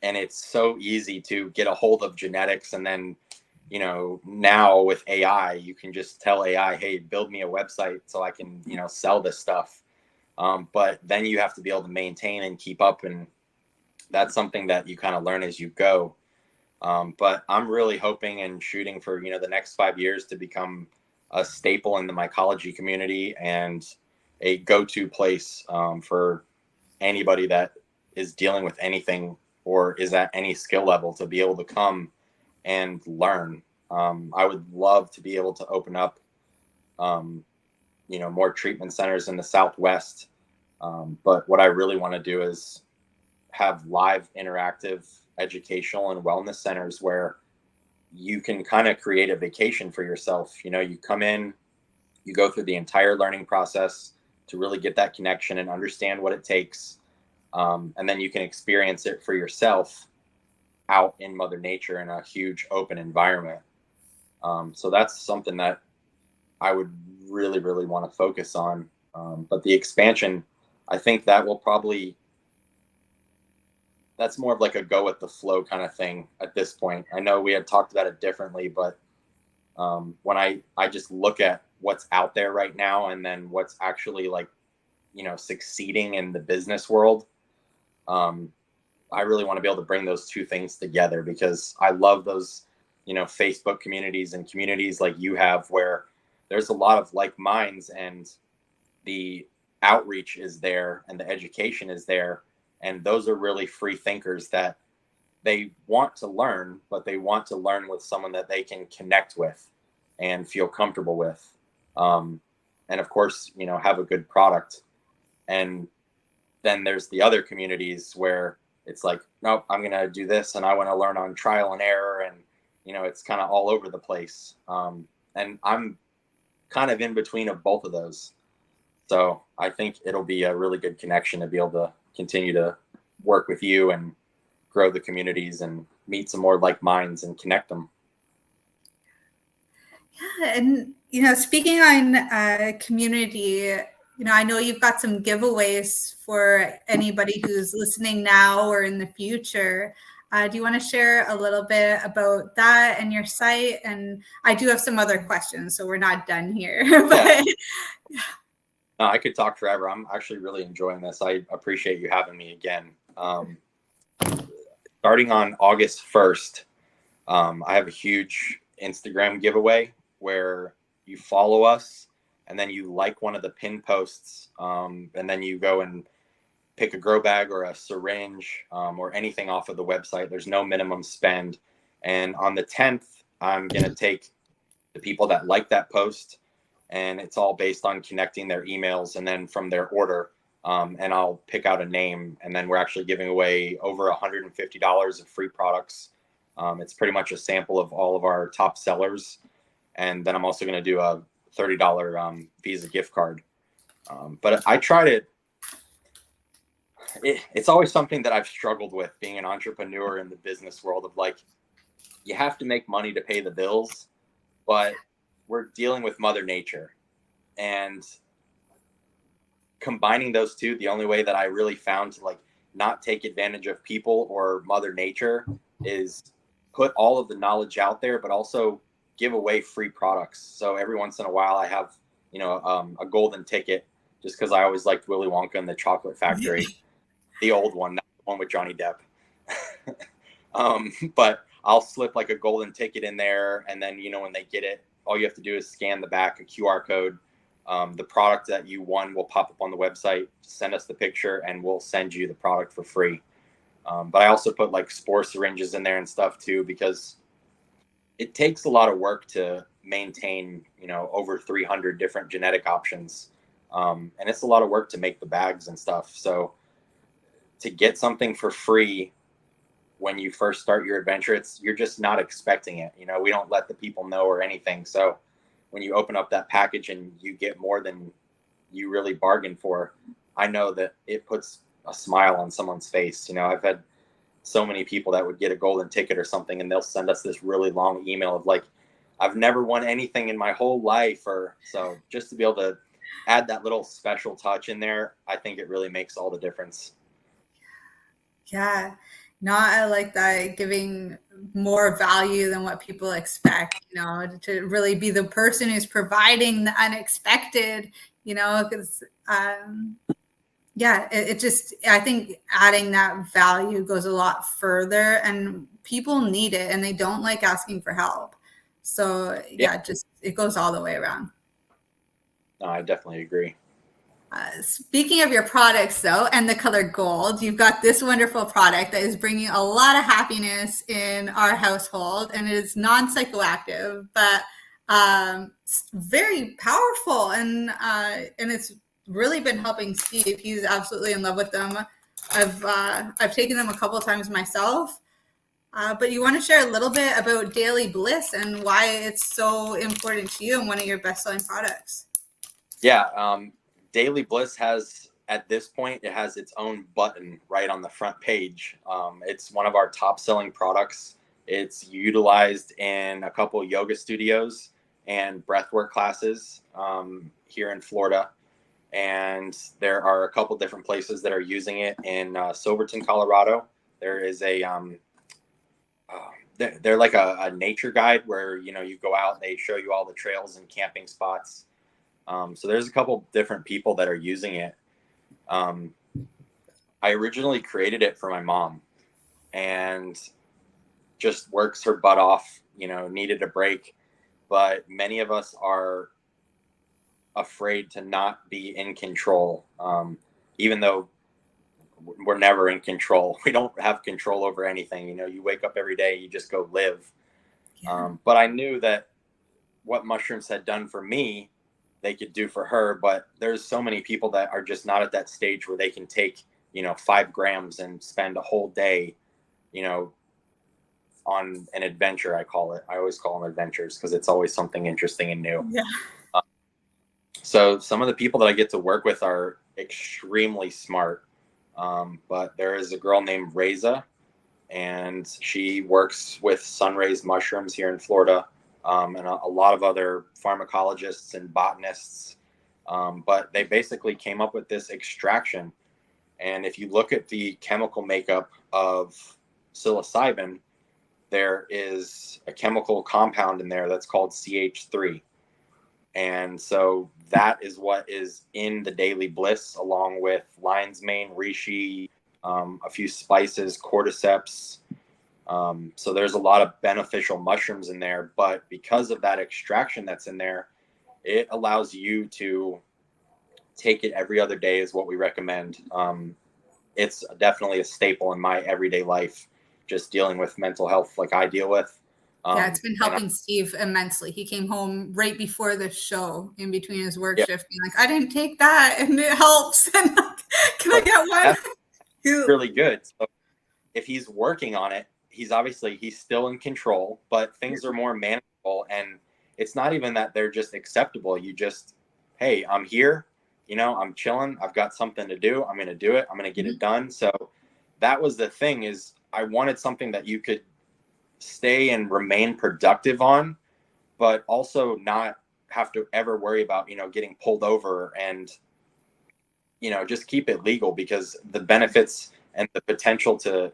And it's so easy to get a hold of genetics, and then now with AI, you can just tell AI, hey, build me a website so I can sell this stuff. But then you have to be able to maintain and keep up, and that's something that you kind of learn as you go. But I'm really hoping and shooting for the next 5 years to become a staple in the mycology community, and a go-to place for anybody that is dealing with anything, or is at any skill level, to be able to come and learn. I would love to be able to open up, um, more treatment centers in the Southwest. But what I really want to do is have live, interactive, educational, and wellness centers where you can kind of create a vacation for yourself. You come in, you go through the entire learning process to really get that connection and understand what it takes. And then you can experience it for yourself out in Mother Nature in a huge open environment. So that's something that I would really, really want to focus on. But the expansion, I think that will probably, that's more of like a go with the flow kind of thing at this point. I know we had talked about it differently, but when I just look at what's out there right now, and then what's actually, like, succeeding in the business world, um, I really want to be able to bring those two things together, because I love those, Facebook communities and communities like you have, where there's a lot of like minds, and the outreach is there and the education is there. And those are really free thinkers that they want to learn, but they want to learn with someone that they can connect with and feel comfortable with. And of course, have a good product. And then there's the other communities where it's like, nope, I'm going to do this and I want to learn on trial and error. And, it's kind of all over the place. And I'm kind of in between of both of those. So I think it'll be a really good connection to be able to continue to work with you and grow the communities and meet some more like minds and connect them. Yeah, and speaking on community, I know you've got some giveaways for anybody who's listening now or in the future. Do you want to share a little bit about that and your site? And I do have some other questions, so we're not done here. But yeah. No, I could talk forever. I'm actually really enjoying this. I appreciate you having me again. Starting on August 1st, I have a huge Instagram giveaway where you follow us and then you like one of the pin posts, and then you go and pick a grow bag or a syringe, or anything off of the website. There's no minimum spend. And on the 10th, I'm going to take the people that like that post, and it's all based on connecting their emails and then from their order. And I'll pick out a name, and then we're actually giving away over $150 of free products. It's pretty much a sample of all of our top sellers. And then I'm also going to do a $30 Visa gift card. But I try to, it's always something that I've struggled with, being an entrepreneur in the business world, of like, you have to make money to pay the bills, but we're dealing with Mother Nature. And combining those two, the only way that I really found to like not take advantage of people or Mother Nature is put all of the knowledge out there, but also give away free products. So every once in a while I have, a golden ticket, just because I always liked Willy Wonka and the Chocolate Factory, the old one, not the one with Johnny Depp. But I'll slip like a golden ticket in there, and then, when they get it, all you have to do is scan the back, a QR code. The product that you won will pop up on the website. Send us the picture and we'll send you the product for free. But I also put like spore syringes in there and stuff too, because it takes a lot of work to maintain, over 300 different genetic options. And it's a lot of work to make the bags and stuff. So to get something for free when you first start your adventure, you're just not expecting it. We don't let the people know or anything. So when you open up that package and you get more than you really bargained for, I know that it puts a smile on someone's face. I've had so many people that would get a golden ticket or something, and they'll send us this really long email of like, I've never won anything in my whole life. Or so just to be able to add that little special touch in there, I think it really makes all the difference. Yeah. No, I like that, giving more value than what people expect, to really be the person who's providing the unexpected, because, it just, I think adding that value goes a lot further, and people need it and they don't like asking for help. So it goes all the way around. No, I definitely agree. Speaking of your products, though, and the color gold, you've got this wonderful product that is bringing a lot of happiness in our household, and it is non-psychoactive, but very powerful, and it's really been helping Steve. He's absolutely in love with them. I've taken them a couple of times myself, but you want to share a little bit about Daily Bliss and why it's so important to you and one of your best-selling products. Yeah. Daily Bliss has, at this point, it has its own button right on the front page. It's one of our top selling products. It's utilized in a couple of yoga studios and breathwork classes here in Florida. And there are a couple different places that are using it in Silverton, Colorado. There is they're like a nature guide where, you go out, they show you all the trails and camping spots. So there's a couple different people that are using it. I originally created it for my mom, and just works her butt off, needed a break. But many of us are afraid to not be in control, even though we're never in control. We don't have control over anything. You wake up every day, you just go live. Yeah. But I knew that what mushrooms had done for me, they could do for her. But there's so many people that are just not at that stage where they can take, 5 grams and spend a whole day, on an adventure. I call it. I always call them adventures because it's always something interesting and new. Yeah. So some of the people that I get to work with are extremely smart. But there is a girl named Reza, and she works with sun-rays mushrooms here in Florida, and a lot of other pharmacologists and botanists. But they basically came up with this extraction. And if you look at the chemical makeup of psilocybin, there is a chemical compound in there that's called CH3. And so that is what is in the Daily Bliss, along with lion's mane, reishi, a few spices, cordyceps. So there's a lot of beneficial mushrooms in there. But because of that extraction that's in there, it allows you to take it every other day is what we recommend. It's definitely a staple in my everyday life, just dealing with mental health like I deal with. Yeah, it's been And helping Steve immensely. He came home right before the show in between his work yeah, shift, being like, I didn't take that and it helps. And like, can I get one? that's really good. So if he's working on it, he's still in control, but things are more manageable. And it's not even that they're just acceptable. You just, hey, I'm here, I'm chilling. I've got something to do. I'm going to do it. I'm going to get it done. So that was the thing, is I wanted something that you could stay and remain productive on, but also not have to ever worry about, getting pulled over, and, just keep it legal, because the benefits and the potential to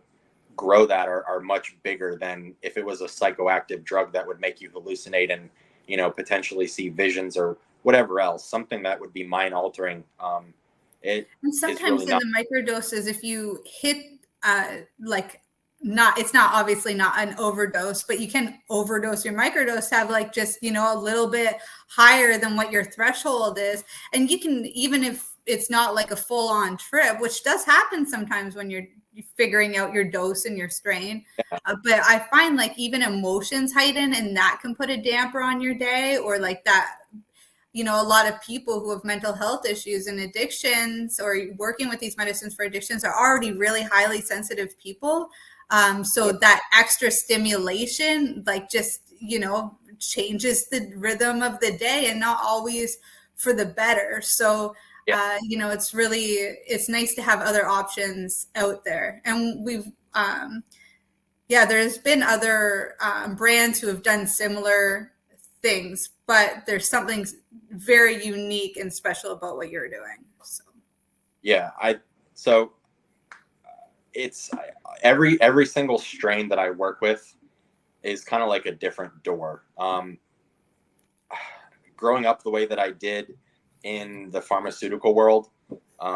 grow that are much bigger than if it was a psychoactive drug that would make you hallucinate and, potentially see visions or whatever else, something that would be mind altering. It And is sometimes really in not. the microdoses, if you hit like it's not obviously not an overdose, but you can overdose your microdose, have like just, a little bit higher than what your threshold is. And you can, even if it's not like a full on trip, which does happen sometimes when you're figuring out your dose and your strain. But I find like even emotions heighten, and that can put a damper on your day, or like that. A lot of people who have mental health issues and addictions, or working with these medicines for addictions, are already really highly sensitive people. So that extra stimulation, like just, changes the rhythm of the day, and not always for the better. So, Yeah. it's nice to have other options out there. And there's been other brands who have done similar things, but there's something very unique and special about what you're doing. So. Yeah. So it's every single strain that I work with is kind of like a different door. Growing up the way that I did in the pharmaceutical world,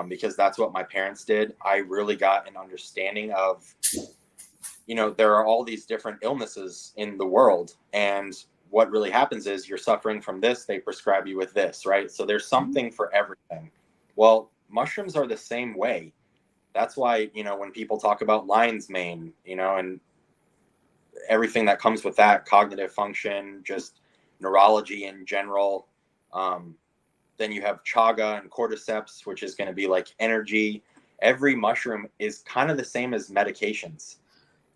because that's what my parents did, I really got an understanding of, there are all these different illnesses in the world, and what really happens is you're suffering from this, they prescribe you with this, right? So there's something for everything. Well, mushrooms are the same way. That's why, when people talk about lion's mane, and everything that comes with that, cognitive function, just neurology in general. Then you have chaga and cordyceps, which is going to be like energy. Every mushroom is kind of the same as medications.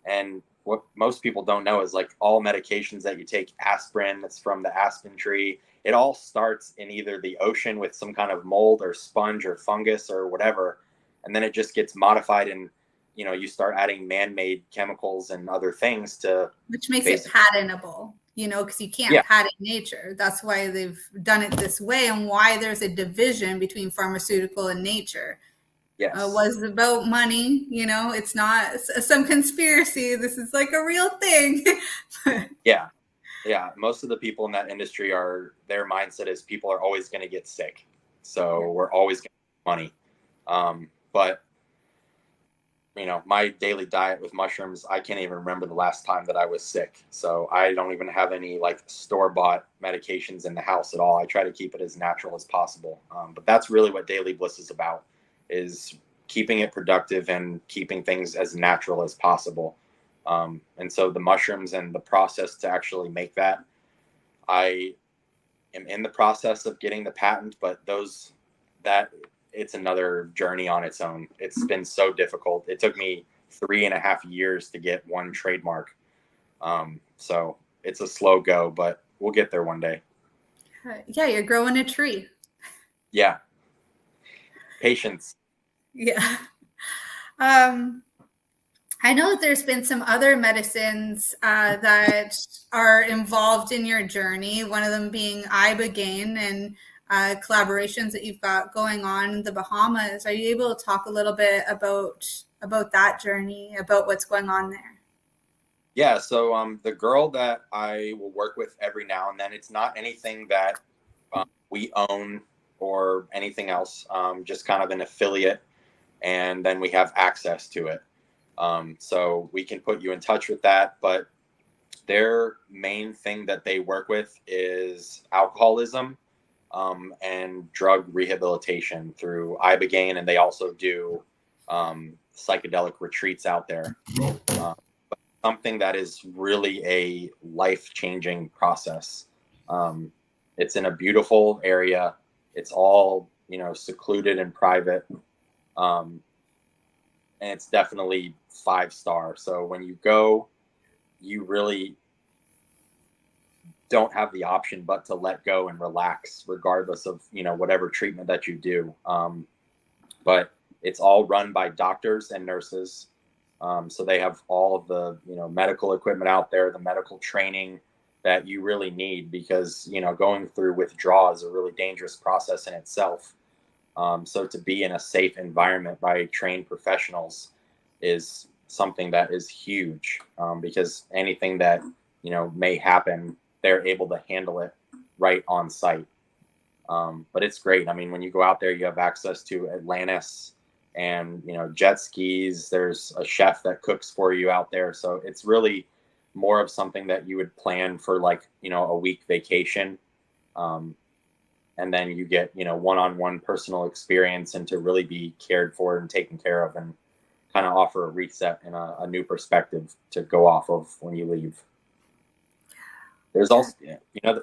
And what most people don't know is, like, all medications that you take, aspirin, that's from the aspen tree. It all starts in either the ocean with some kind of mold or sponge or fungus or whatever. And then it just gets modified, and, you start adding man-made chemicals and other things to, which makes it patentable, because you can't patent nature. That's why they've done it this way, and why there's a division between pharmaceutical and nature. Yes. Was about money. It's not some conspiracy. This is like a real thing. Yeah. Most of the people in that industry their mindset is people are always going to get sick. So we're always going to get money. But my daily diet with mushrooms, I can't even remember the last time that I was sick. So I don't even have any like store-bought medications in the house at all. I try to keep it as natural as possible. But that's really what Daily Bliss is about, is keeping it productive and keeping things as natural as possible. And so the mushrooms and the process to actually make that, I am in the process of getting the patent, but that it's another journey on its own. It's been so difficult. It took me 3.5 years to get one trademark. So it's a slow go, but we'll get there one day. Yeah, you're growing a tree. Yeah. Patience. Yeah. I know there's been some other medicines that are involved in your journey, one of them being ibogaine and collaborations that you've got going on in the Bahamas. Are you able to talk a little bit about that journey, about what's going on there? Yeah. So the girl that I will work with every now and then, it's not anything that we own or anything else, just kind of an affiliate. And then we have access to it. So we can put you in touch with that. But their main thing that they work with is alcoholism and drug rehabilitation through ibogaine, and they also do psychedelic retreats out there. But something that is really a life-changing process. It's in a beautiful area. It's all secluded and private, and it's definitely 5-star. So when you go, you really don't have the option but to let go and relax, regardless of whatever treatment that you do. But it's all run by doctors and nurses, so they have all of the medical equipment out there, the medical training that you really need, because going through withdrawal is a really dangerous process in itself. So to be in a safe environment by trained professionals is something that is huge, because anything that may happen, they're able to handle it right on site. But it's great. I mean, when you go out there, you have access to Atlantis and jet skis. There's a chef that cooks for you out there, so it's really more of something that you would plan for, like a week vacation. And then you get one-on-one personal experience, and to really be cared for and taken care of, and kind of offer a reset and a new perspective to go off of when you leave. There's also,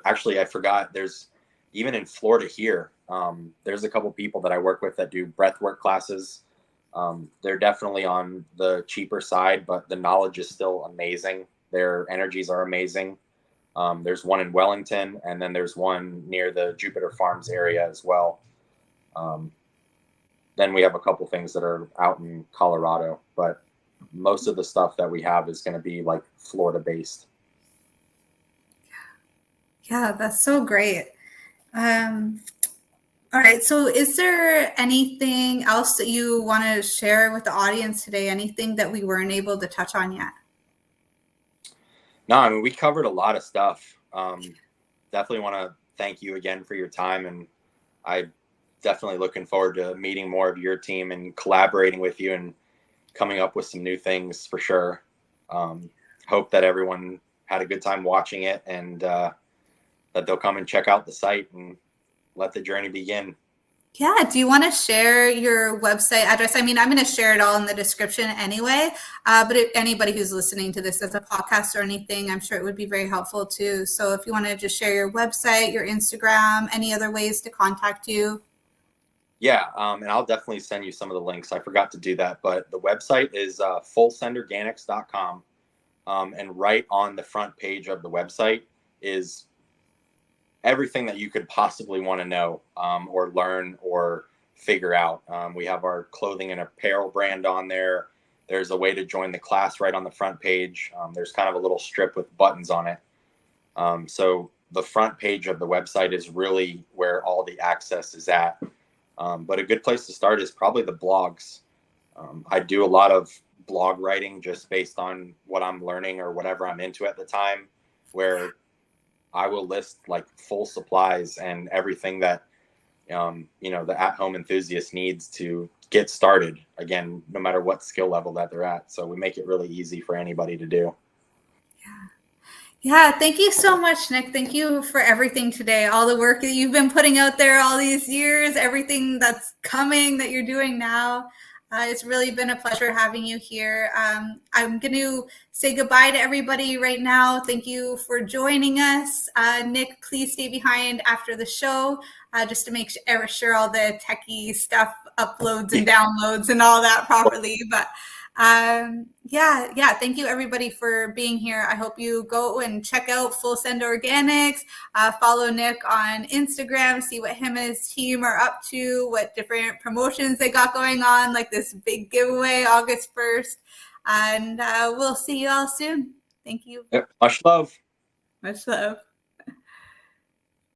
actually, I forgot, there's even in Florida here, there's a couple people that I work with that do breathwork classes. They're definitely on the cheaper side, but the knowledge is still amazing. Their energies are amazing. There's one in Wellington, and then there's one near the Jupiter Farms area as well. Then we have a couple things that are out in Colorado, but most of the stuff that we have is going to be like Florida based. Yeah, that's so great. All right. So is there anything else that you want to share with the audience today? Anything that we weren't able to touch on yet? No, I mean, we covered a lot of stuff. Definitely want to thank you again for your time. And I definitely looking forward to meeting more of your team and collaborating with you and coming up with some new things for sure. Hope that everyone had a good time watching it, and that they'll come and check out the site and let the journey begin. Yeah. Do you want to share your website address? I mean, I'm going to share it all in the description anyway. But if anybody who's listening to this as a podcast or anything, I'm sure it would be very helpful too. So if you want to just share your website, your Instagram, any other ways to contact you. Yeah. And I'll definitely send you some of the links. I forgot to do that, but the website is fullsendorganics.com. And right on the front page of the website is everything that you could possibly want to know, or learn or figure out. We have our clothing and apparel brand on there. There's a way to join the class right on the front page. There's kind of a little strip with buttons on it. So the front page of the website is really where all the access is at. But a good place to start is probably the blogs. I do a lot of blog writing just based on what I'm learning or whatever I'm into at the time, where I will list like full supplies and everything that the at-home enthusiast needs to get started, again, no matter what skill level that they're at. So we make it really easy for anybody to do. Yeah, thank you so much, Nick. Thank you for everything today. All the work that you've been putting out there all these years, everything that's coming that you're doing now. It's really been a pleasure having you here. I'm going to say goodbye to everybody right now. Thank you for joining us. Nick, please stay behind after the show just to make sure all the techie stuff uploads and downloads and all that properly. But yeah, thank you everybody for being here. I hope you go and check out Fullsend Organics, follow Nick on Instagram, see what him and his team are up to, what different promotions they got going on, like this big giveaway August 1st. And we'll see you all soon. Thank you. Yep. Much love. Much love.